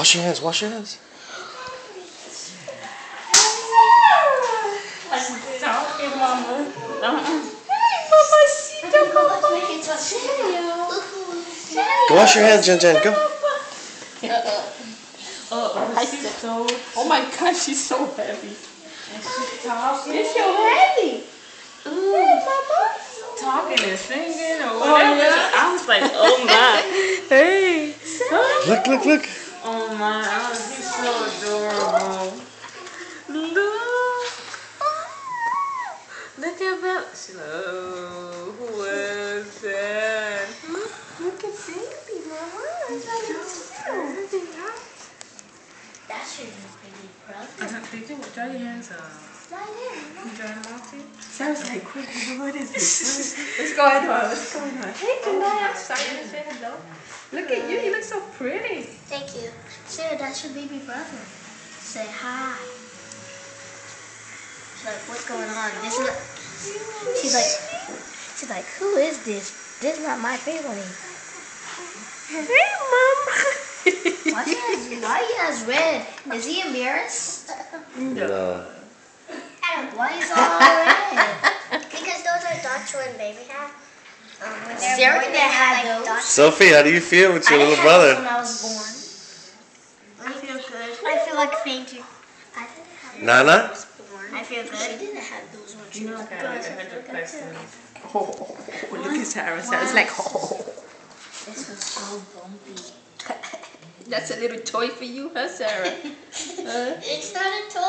Wash your hands. Wash your hands. Talking, mama. Hey, mamacita, Go wash your hands, Jen Jen. Go. She's so. Oh my gosh, she's so heavy. And she's talking. It's so heavy. Hey, mama. Talking and singing or whatever. Yeah. I was like, oh my. Hey. Look, look, look. Oh my, he's so adorable. Look. Look at Bella. Oh, who is that? Look at baby, mama. That's your pretty brother. Did you dry your hands up? Right there. You dry them off too? Sarah's like, quick, what is this? Let's go ahead, Mom. Let's go ahead. Hey, Janai, I'm sorry to say hello. Look at you. You look so pretty. Thank you. Sarah, that's your baby brother. Say hi. She's like, what's going on? This is. She's like, who is this? This is not my family. Hey, Mom. Why he has red? Is he embarrassed? No. Why is all red? Because those are dots when baby have. When they're Sarah born, didn't they have like those. dots. Sophie, how do you feel with your I little didn't have those brother? when I was born. I feel good. I feel like fainting. I didn't have Nana? those born. I feel good. She didn't have those when she You know, was I got born. 100 questions. Oh, look at Sarah. Sarah's like, oh. This was so bumpy. That's a little toy for you, huh, Sarah? It's not a toy.